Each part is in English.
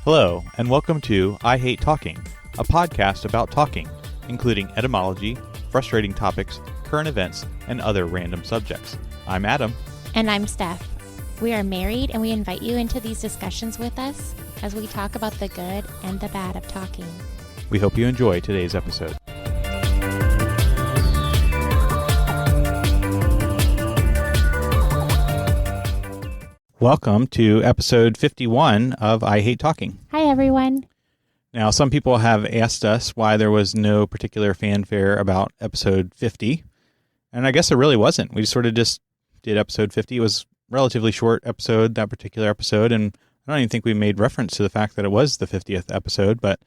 Hello, and welcome to I Hate Talking, a podcast about talking, including etymology, frustrating topics, current events, and other random subjects. I'm Adam. And I'm Steph. We are married, and we invite you into these discussions with us as we talk about the good and the bad of talking. We hope you enjoy today's episode. Welcome to episode 51 of I Hate Talking. Hi, everyone. Now, some people have asked us why there was no particular fanfare about episode 50, and I guess there really wasn't. We sort of just did episode 50. It was a relatively short episode, that particular episode, and I don't even think we made reference to the fact that it was the 50th episode, but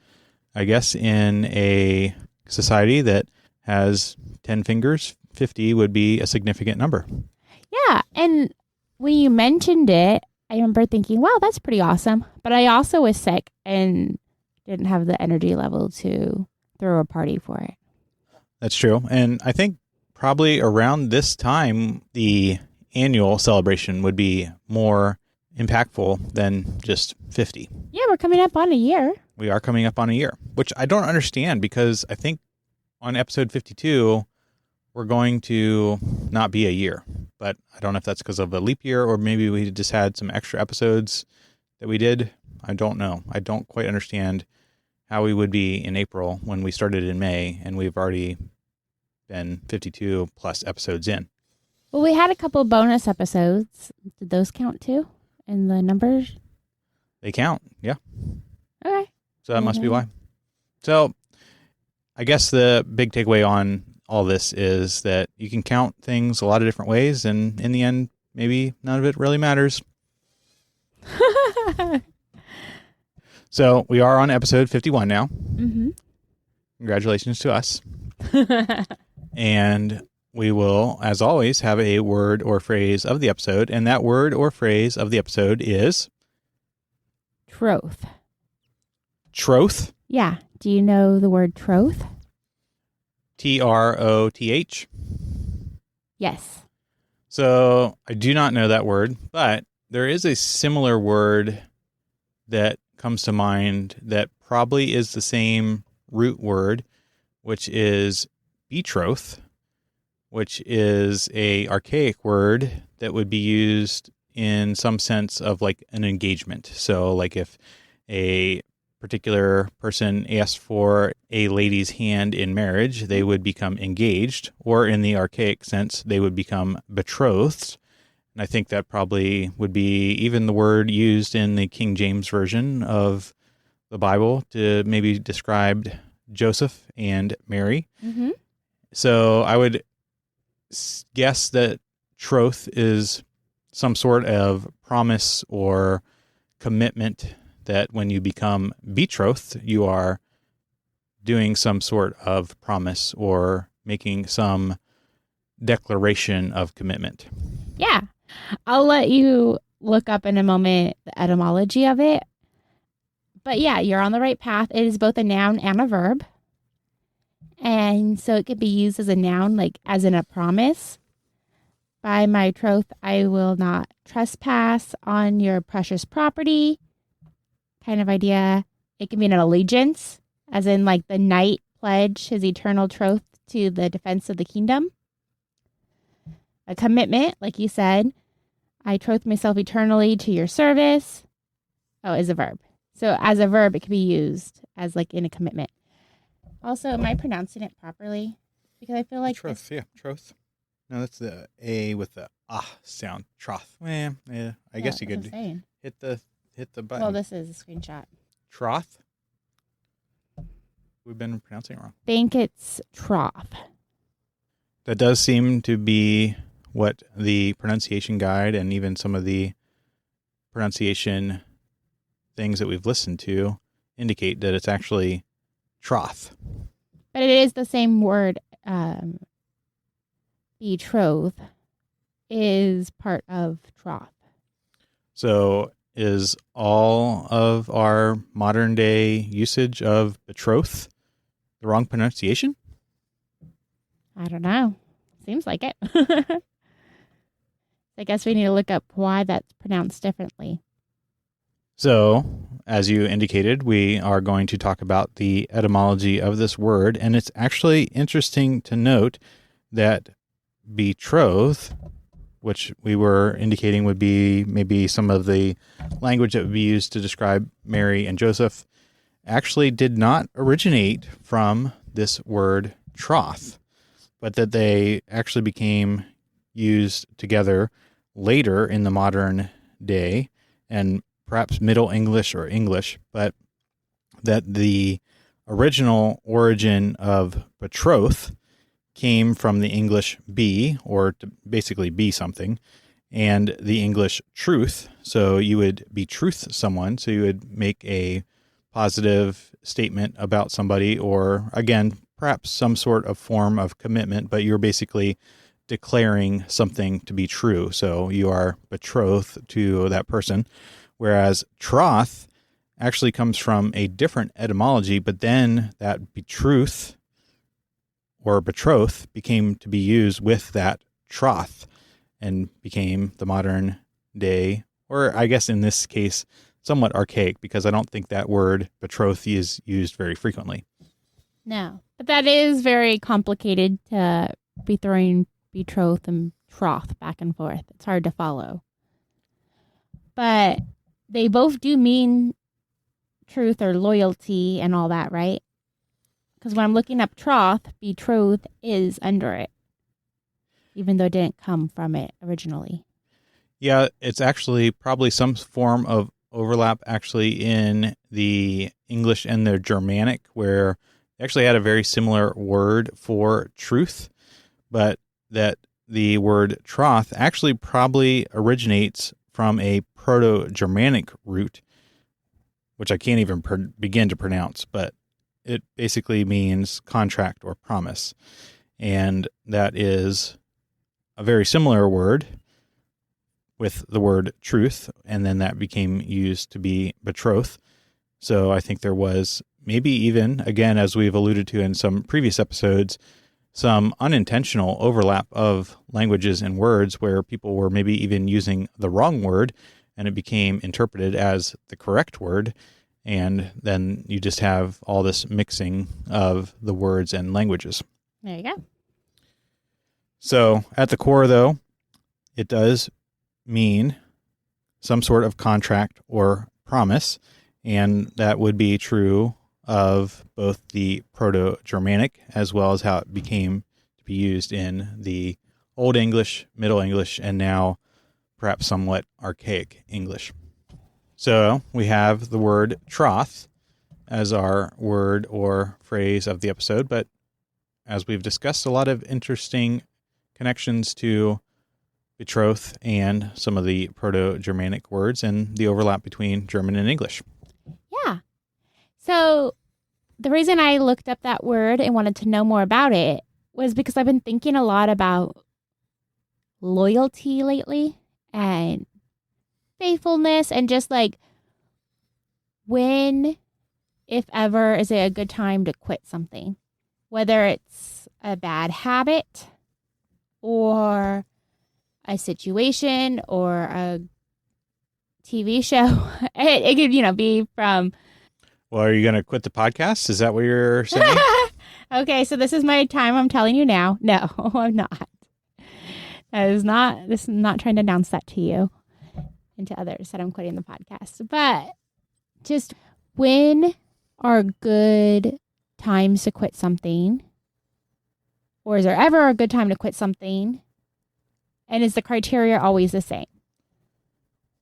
I guess in a society that has 10 fingers, 50 would be a significant number. Yeah, and when you mentioned it, I remember thinking, wow, that's pretty awesome. But I also was sick and didn't have the energy level to throw a party for it. That's true. And I think probably around this time, the annual celebration would be more impactful than just 50. Yeah, we're coming up on a year. We are coming up on a year, which I don't understand because I think on episode 52, we're going to not be a year. But I don't know if that's because of a leap year or maybe we just had some extra episodes that we did. I don't know. I don't quite understand how we would be in April when we started in May and we've already been 52 plus episodes in. Well, we had a couple bonus episodes. Did those count too in the numbers? They count, yeah. Okay. So that must be why. So I guess the big takeaway on all this is that you can count things a lot of different ways, and in the end, maybe none of it really matters. So we are on episode 51 now. Mm-hmm. Congratulations to us. And we will, as always, have a word or phrase of the episode, and that word or phrase of the episode is Troth. Troth? Yeah. Do you know the word troth? Troth? Yes. So I do not know that word, but there is a similar word that comes to mind that probably is the same root word, which is betroth, which is a archaic word that would be used in some sense of like an engagement. So like if a particular person asked for a lady's hand in marriage, they would become engaged, or in the archaic sense, they would become betrothed. And I think that probably would be even the word used in the King James Version of the Bible to maybe describe Joseph and Mary. Mm-hmm. So I would guess that troth is some sort of promise or commitment that when you become betrothed, you are doing some sort of promise or making some declaration of commitment. Yeah. I'll let you look up in a moment the etymology of it. But yeah, you're on the right path. It is both a noun and a verb. And so it could be used as a noun, like as in a promise. By my troth, I will not trespass on your precious property. Kind of idea. It can mean an allegiance, as in like the knight pledge his eternal troth to the defense of the kingdom. A commitment, like you said, I troth myself eternally to your service. Oh, is a verb. So as a verb, it can be used as like in a commitment. Also, am I pronouncing it properly? Because I feel like troth, yeah, troth. No, that's the A with the sound. Troth. I guess you could hit the button. Well, this is a screenshot. Troth? We've been pronouncing it wrong. I think it's troth. That does seem to be what the pronunciation guide and even some of the pronunciation things that we've listened to indicate that it's actually troth. But it is the same word. Betroth is part of troth. So is all of our modern day usage of betroth the wrong pronunciation? I don't know. Seems like it. I guess we need to look up why that's pronounced differently. So, as you indicated, we are going to talk about the etymology of this word, and it's actually interesting to note that betroth, which we were indicating would be maybe some of the language that would be used to describe Mary and Joseph, actually did not originate from this word troth, but that they actually became used together later in the modern day, and perhaps Middle English or English, but that the original origin of betroth came from the English be, or to basically be something, and the English truth. So you would betroth someone, so you would make a positive statement about somebody, or again, perhaps some sort of form of commitment, but you're basically declaring something to be true. So you are betrothed to that person. Whereas troth actually comes from a different etymology, but then that betroth or betroth became to be used with that troth and became the modern day, or I guess in this case, somewhat archaic, because I don't think that word betroth is used very frequently. No, but that is very complicated to be throwing betroth and troth back and forth. It's hard to follow. But they both do mean truth or loyalty and all that, right? Because when I'm looking up troth, betroth is under it, even though it didn't come from it originally. Yeah, it's actually probably some form of overlap actually in the English and the Germanic, where they actually had a very similar word for truth, but that the word troth actually probably originates from a Proto-Germanic root, which I can't even begin to pronounce, but it basically means contract or promise. And that is a very similar word with the word truth, and then that became used to be betroth. So I think there was maybe even, again, as we've alluded to in some previous episodes, some unintentional overlap of languages and words where people were maybe even using the wrong word and it became interpreted as the correct word. And then you just have all this mixing of the words and languages. There you go. So at the core, though, it does mean some sort of contract or promise, and that would be true of both the Proto-Germanic as well as how it became to be used in the Old English, Middle English, and now perhaps somewhat archaic English. So we have the word troth as our word or phrase of the episode, but as we've discussed, a lot of interesting connections to betroth and some of the Proto-Germanic words and the overlap between German and English. Yeah. So the reason I looked up that word and wanted to know more about it was because I've been thinking a lot about loyalty lately and faithfulness and just like when, if ever, is it a good time to quit something? Whether it's a bad habit or a situation or a TV show. It could, be from... Well, are you going to quit the podcast? Is that what you're saying? Okay, so this is my time. I'm telling you now. No, I'm not. This is not trying to announce that to you and to others that I'm quitting the podcast. But just when are good times to quit something? Or is there ever a good time to quit something? And is the criteria always the same?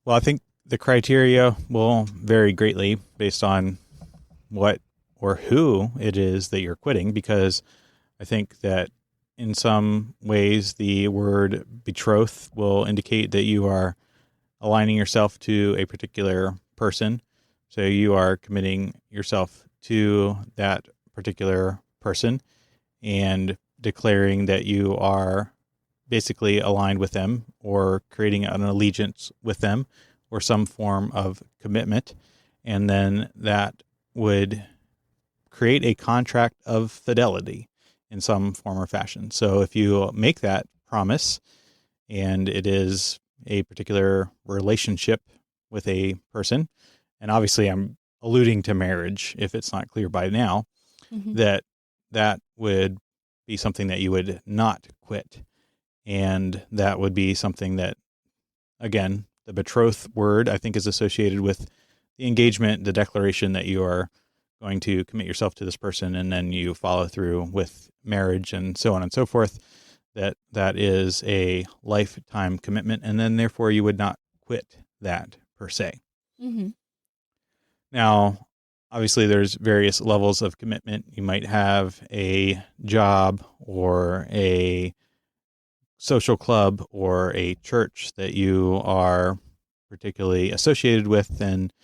Well, I think the criteria will vary greatly based on what or who it is that you're quitting, because I think that in some ways the word betroth will indicate that you are aligning yourself to a particular person. So you are committing yourself to that particular person and declaring that you are basically aligned with them or creating an allegiance with them or some form of commitment. And then that would create a contract of fidelity in some form or fashion. So if you make that promise and it is a particular relationship with a person, and obviously I'm alluding to marriage if it's not clear by now, Mm-hmm. that would be something that you would not quit. And that would be something that, again, the betroth word I think is associated with the engagement, the declaration that you are going to commit yourself to this person, and then you follow through with marriage and so on and so forth. That is a lifetime commitment, and then therefore you would not quit that per se. Mm-hmm. Now, obviously, there's various levels of commitment. You might have a job or a social club or a church that you are particularly associated with, and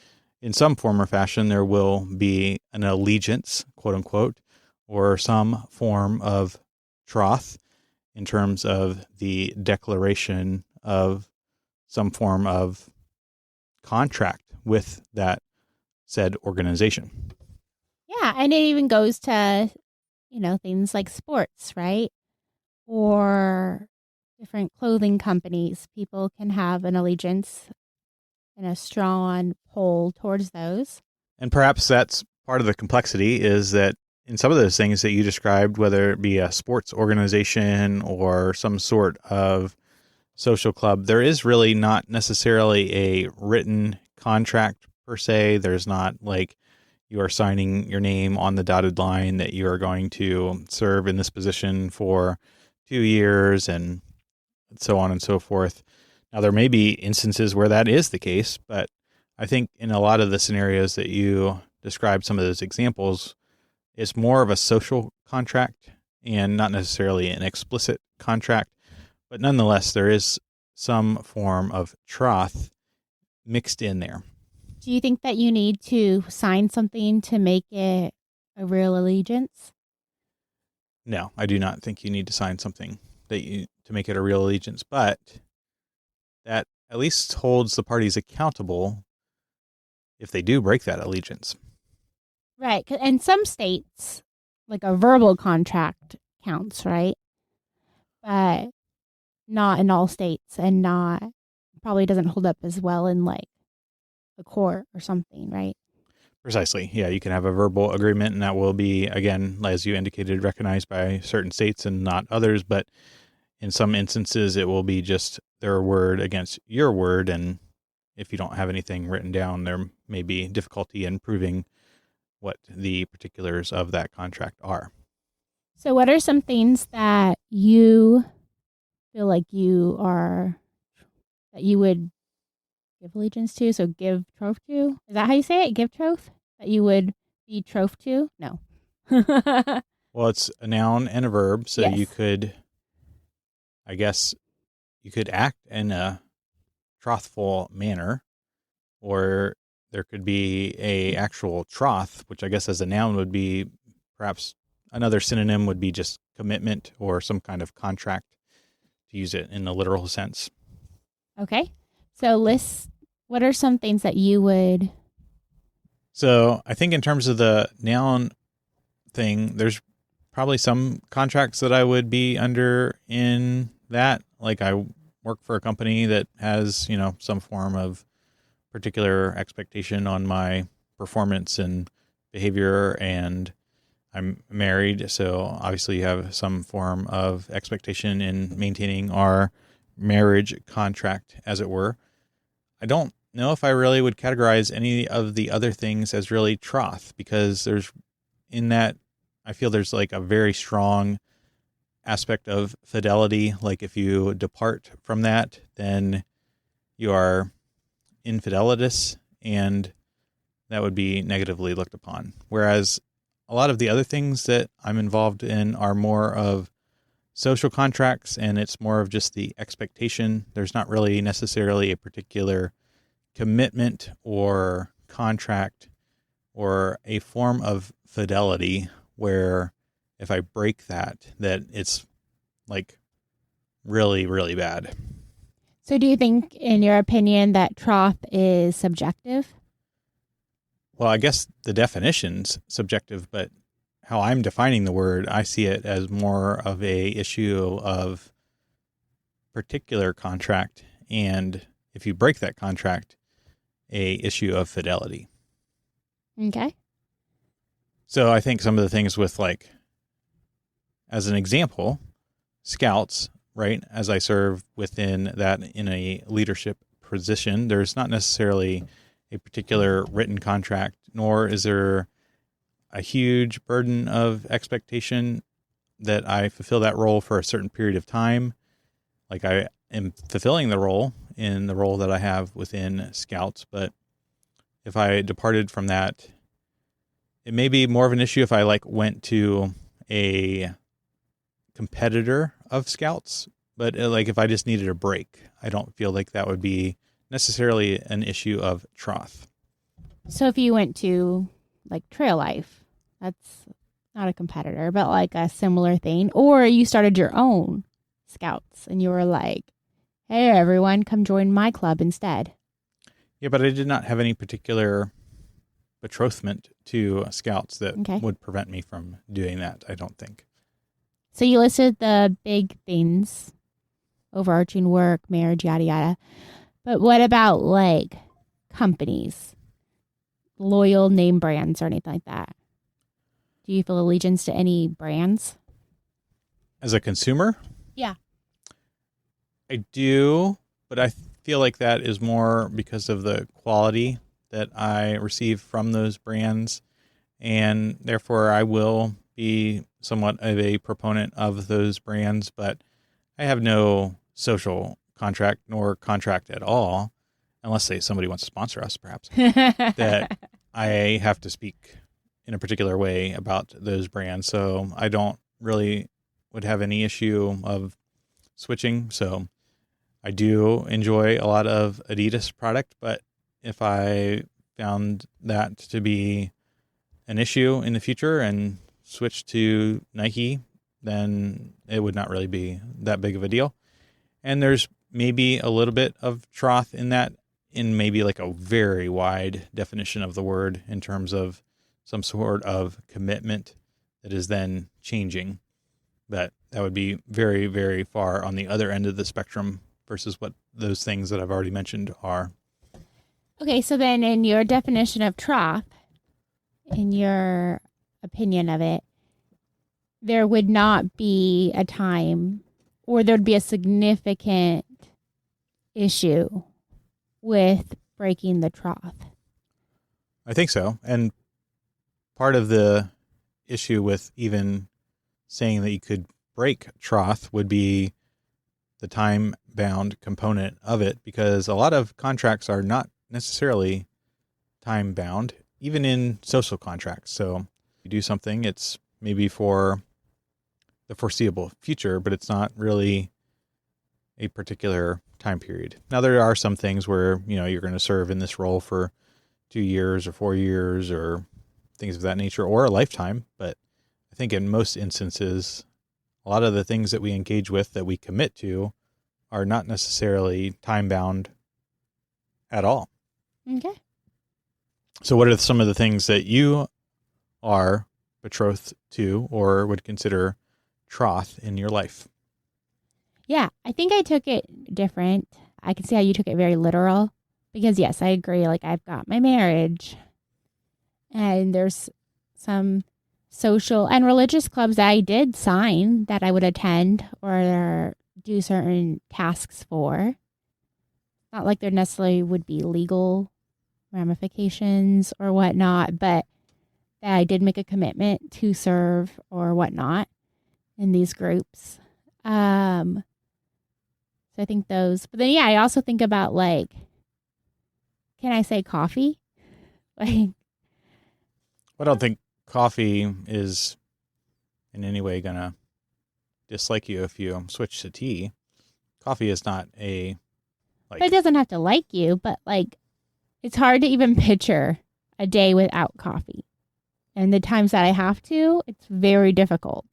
in some form or fashion, there will be an allegiance, quote unquote, or some form of troth in terms of the declaration of some form of contract with that said organization. Yeah, and it even goes to, things like sports, right? Or different clothing companies. People can have an allegiance and a strong pull towards those. And perhaps that's part of the complexity, is that in some of those things that you described, whether it be a sports organization or some sort of social club, there is really not necessarily a written contract per se. There's not like you are signing your name on the dotted line that you are going to serve in this position for 2 years and so on and so forth. Now, there may be instances where that is the case, but I think in a lot of the scenarios that you described, some of those examples, it's more of a social contract and not necessarily an explicit contract. But nonetheless, there is some form of troth mixed in there. Do you think that you need to sign something to make it a real allegiance? No, I do not think you need to sign something to make it a real allegiance, but that at least holds the parties accountable if they do break that allegiance. Right. In some states, like a verbal contract counts, right? But not in all states, and not probably doesn't hold up as well in like a court or something, right? Precisely. Yeah, you can have a verbal agreement, and that will be, again, as you indicated, recognized by certain states and not others. But in some instances, it will be just their word against your word. And if you don't have anything written down, there may be difficulty in proving what the particulars of that contract are. So, what are some things that you feel like that you would give allegiance to? So, give troth to? Is that how you say it? Give troth? That you would be troth to? No. Well, it's a noun and a verb, so Yes. you could, I guess, you could act in a trothful manner, or there could be a actual troth, which I guess as a noun would be perhaps another synonym would be just commitment or some kind of contract, to use it in the literal sense. Okay. So, what are some things that you would? So I think in terms of the noun thing, there's probably some contracts that I would be under in that. Like I work for a company that has, some form of particular expectation on my performance and behavior, and I'm married. So obviously you have some form of expectation in maintaining our marriage contract, as it were. I don't know if I really would categorize any of the other things as really troth, because I feel there's like a very strong aspect of fidelity. Like if you depart from that, then you are infidelitous, and that would be negatively looked upon. Whereas a lot of the other things that I'm involved in are more of social contracts, and it's more of just the expectation. There's not really necessarily a particular commitment or contract or a form of fidelity where if I break that it's like really, really bad. So, do you think, in your opinion, that troth is subjective? Well, I guess the definition's subjective, but how I'm defining the word, I see it as more of a issue of particular contract. And if you break that contract, a issue of fidelity. Okay. So I think some of the things with, like, as an example, scouts, right? As I serve within that in a leadership position, there's not necessarily a particular written contract, nor is there a huge burden of expectation that I fulfill that role for a certain period of time. Like, I am fulfilling the role in the role that I have within scouts, but if I departed from that, it may be more of an issue if I, like, went to a competitor of scouts, but like, if I just needed a break, I don't feel like that would be necessarily an issue of troth. So if you went to like Trail Life, that's not a competitor, but like a similar thing, or you started your own scouts and you were like, hey, everyone, come join my club instead. Yeah, but I did not have any particular betrothment to scouts that would prevent me from doing that, I don't think. So you listed the big things, overarching work, marriage, yada, yada. But what about like companies, loyal name brands or anything like that? Do you feel allegiance to any brands? As a consumer? Yeah. I do, but I feel like that is more because of the quality that I receive from those brands, and therefore I will be somewhat of a proponent of those brands, but I have no social contract nor contract at all, unless, say, somebody wants to sponsor us, perhaps, that I have to speak in a particular way about those brands. So I don't really would have any issue of switching. So I do enjoy a lot of Adidas product, but if I found that to be an issue in the future and switch to Nike, then it would not really be that big of a deal. And there's maybe a little bit of troth in that, in maybe like a very wide definition of the word, in terms of some sort of commitment that is then changing. But that would be very, very far on the other end of the spectrum versus what those things that I've already mentioned are. Okay, so then in your definition of troth, in your opinion of it, there would not be a time, or there'd be a significant issue with breaking the troth. I think so. And part of the issue with even saying that you could break troth would be the time-bound component of it, because a lot of contracts are not necessarily time-bound, even in social contracts. So you do something, it's maybe for the foreseeable future, but it's not really a particular time period. Now, there are some things where, you know, you're going to serve in this role for 2 years or 4 years or things of that nature, or a lifetime. But I think in most instances, a lot of the things that we engage with, that we commit to, are not necessarily time-bound at all. Okay. So what are some of the things that you are betrothed to or would consider troth in your life? Yeah, I think I took it different. I can see how you took it very literal, because yes, I agree. Like, I've got my marriage, and there's some social and religious clubs that I did sign that I would attend or do certain tasks for. Not like there necessarily would be legal ramifications or whatnot, but that I did make a commitment to serve or whatnot in these groups. So I think those, but then, yeah, I also think about, like, can I say coffee? Like, I don't think coffee is in any way going to dislike you if you switch to tea. Coffee is not a, like, but it doesn't have to like you, but like, it's hard to even picture a day without coffee. And the times that I have to, it's very difficult.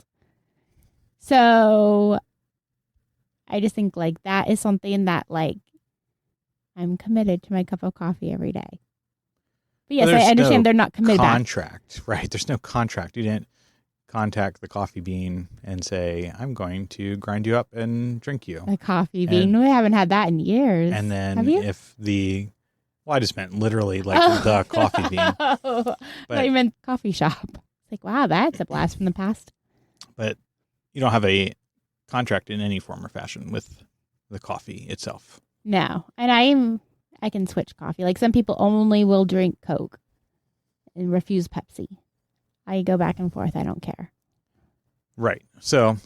So I just think, like, that is something that, like, I'm committed to my cup of coffee every day. But yes, I understand they're not committed contract, right? There's no contract. You didn't contact the coffee bean and say, I'm going to grind you up and drink you. A coffee bean? We haven't had that in years. And then have you? Well, I just meant literally like the coffee bean. I thought you meant coffee shop. It's like, wow, that's a blast from the past. But you don't have a contract in any form or fashion with the coffee itself. No. And I can switch coffee. Like some people only will drink Coke and refuse Pepsi. I go back and forth. I don't care. Right. So,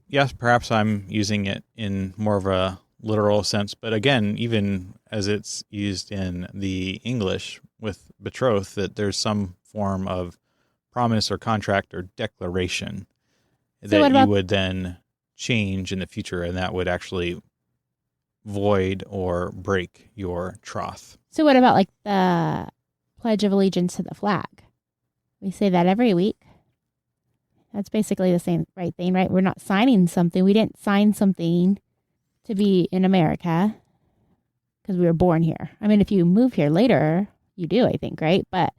yes, perhaps I'm using it in more of a literal sense. But again, even as it's used in the English with betroth, that there's some form of promise or contract or declaration that you would then change in the future, and that would actually void or break your troth. So what about like the Pledge of Allegiance to the flag? We say that every week. That's basically the same right thing, right? We're not signing something. We didn't sign something to be in America because we were born here. I mean, if you move here later, you do, I think, right? But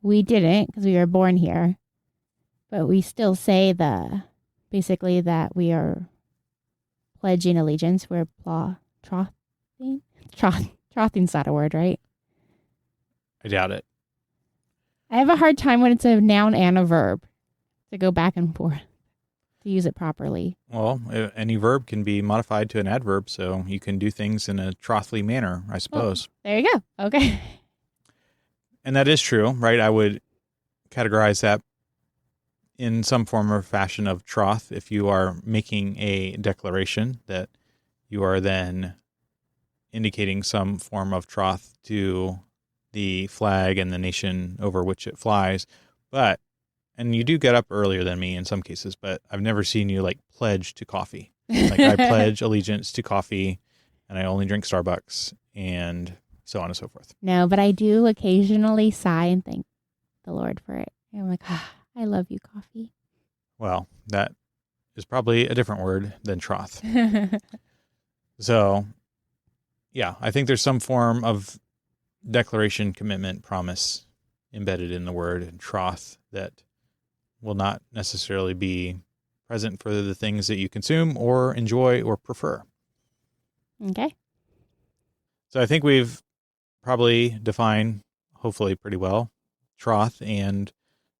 we didn't because we were born here. But we still say basically that we are pledging allegiance. We're trothing. Trothing's not a word, right? I doubt it. I have a hard time when it's a noun and a verb to go back and forth to use it properly. Well, any verb can be modified to an adverb, so you can do things in a trothly manner, I suppose. Well, there you go. Okay. And that is true, right? I would categorize that in some form or fashion of troth if you are making a declaration that you are then indicating some form of troth to the flag and the nation over which it flies. And you do get up earlier than me in some cases, but I've never seen you like pledge to coffee. Like I pledge allegiance to coffee and I only drink Starbucks and so on and so forth. No, but I do occasionally sigh and thank the Lord for it. And I'm like, I love you, coffee. Well, that is probably a different word than troth. So, yeah, I think there's some form of declaration, commitment, promise embedded in the word troth that will not necessarily be present for the things that you consume or enjoy or prefer. Okay. So I think we've probably defined, hopefully pretty well, troth and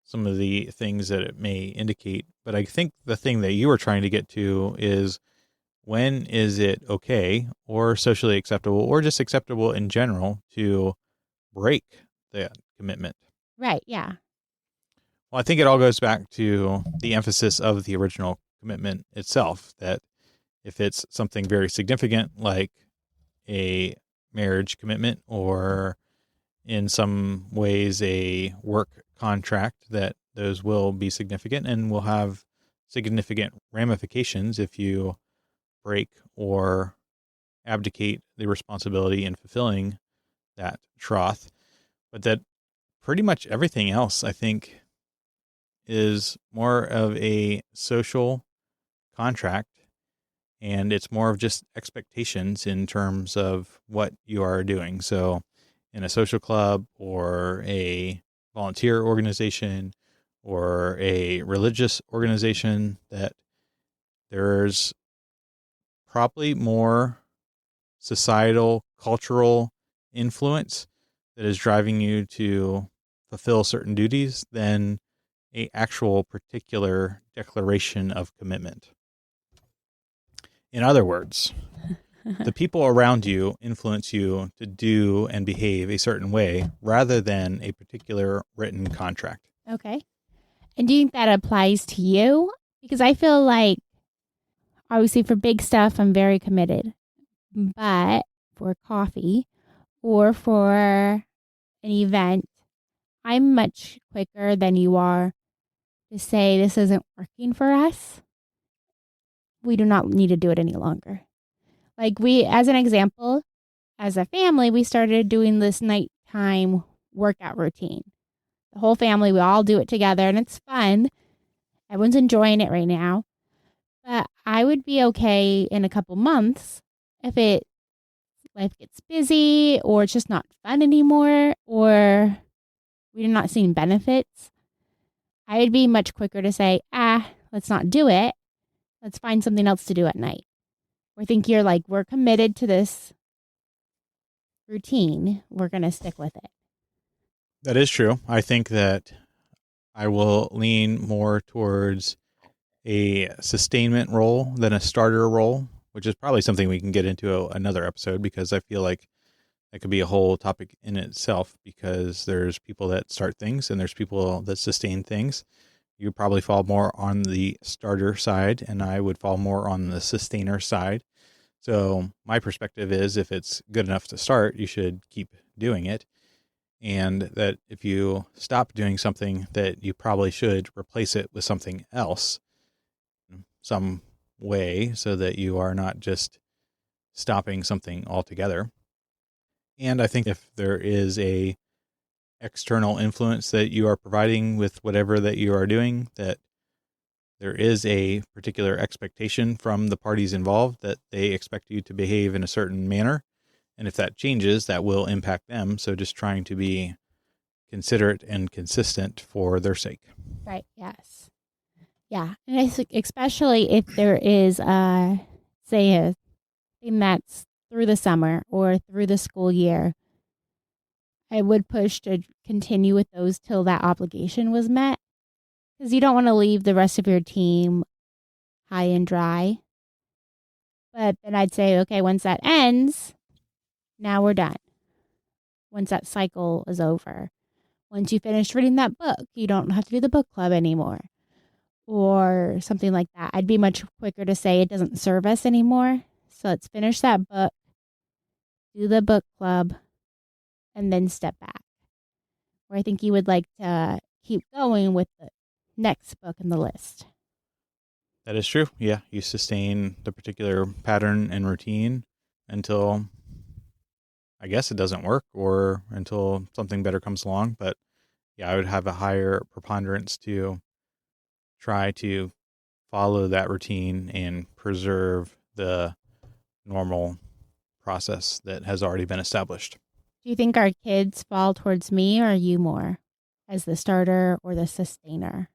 some of the things that it may indicate. But I think the thing that you were trying to get to is, when is it okay or socially acceptable or just acceptable in general to break that commitment? Right, yeah. Well, I think it all goes back to the emphasis of the original commitment itself, that if it's something very significant like a marriage commitment or in some ways a work contract, that those will be significant and will have significant ramifications if you break or abdicate the responsibility in fulfilling that troth. But that pretty much everything else, I think, is more of a social contract, and it's more of just expectations in terms of what you are doing. So in a social club or a volunteer organization or a religious organization, that there's probably more societal, cultural influence that is driving you to fulfill certain duties than a actual particular declaration of commitment. In other words, the people around you influence you to do and behave a certain way rather than a particular written contract. Okay. And do you think that applies to you? Because I feel like, obviously, for big stuff, I'm very committed. But for coffee or for an event, I'm much quicker than you are to say this isn't working for us. We do not need to do it any longer. Like as an example, as a family, we started doing this nighttime workout routine. The whole family, we all do it together and it's fun. Everyone's enjoying it right now. But I would be okay in a couple months if life gets busy or it's just not fun anymore or we're not seeing benefits. I would be much quicker to say, let's not do it. Let's find something else to do at night. I think you're like, we're committed to this routine, we're going to stick with it. That is true. I think that I will lean more towards a sustainment role than a starter role, which is probably something we can get into another episode, because I feel like that could be a whole topic in itself, because there's people that start things and there's people that sustain things. You probably fall more on the starter side, and I would fall more on the sustainer side. So my perspective is, if it's good enough to start, you should keep doing it. And that if you stop doing something, that you probably should replace it with something else some way, so that you are not just stopping something altogether. And I think if there is a external influence that you are providing with whatever that you are doing, that there is a particular expectation from the parties involved that they expect you to behave in a certain manner. And if that changes, that will impact them. So just trying to be considerate and consistent for their sake. Right. Yes. Yeah. And I think especially if there is, say, a thing that's through the summer or through the school year, I would push to continue with those till that obligation was met, because you don't want to leave the rest of your team high and dry. But then I'd say, okay, once that ends, now we're done. Once that cycle is over. Once you finish reading that book, you don't have to do the book club anymore. Or something like that. I'd be much quicker to say it doesn't serve us anymore. So let's finish that book, do the book club, and then step back. Where I think you would like to keep going with the next book in the list. That is true. Yeah, you sustain the particular pattern and routine until, I guess, it doesn't work, or until something better comes along. But yeah, I would have a higher preponderance to try to follow that routine and preserve the normal process that has already been established. Do you think our kids fall towards me or you more as the starter or the sustainer?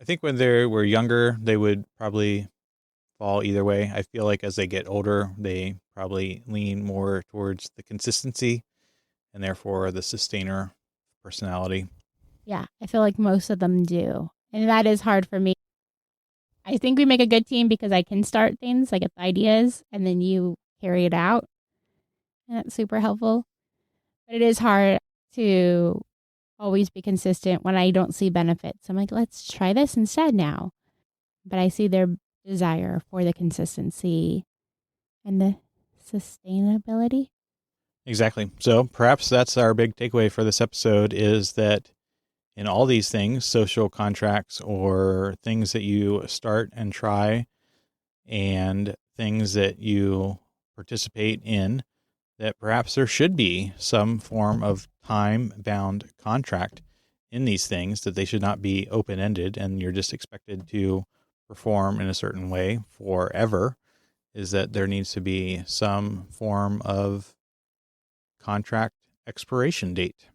I think when they were younger, they would probably fall either way. I feel like as they get older, they probably lean more towards the consistency and therefore the sustainer personality. Yeah, I feel like most of them do. And that is hard for me. I think we make a good team because I can start things, I get the ideas, and then you carry it out. And that's super helpful. But it is hard to always be consistent when I don't see benefits. I'm like, let's try this instead now. But I see their desire for the consistency and the sustainability. Exactly. So perhaps that's our big takeaway for this episode, is that in all these things, social contracts or things that you start and try and things that you participate in, that perhaps there should be some form of time-bound contract in these things, that they should not be open-ended and you're just expected to perform in a certain way forever, is that there needs to be some form of contract expiration date.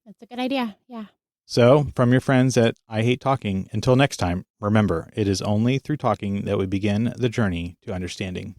That's a good idea. Yeah. So, from your friends at I Hate Talking, until next time, remember, it is only through talking that we begin the journey to understanding.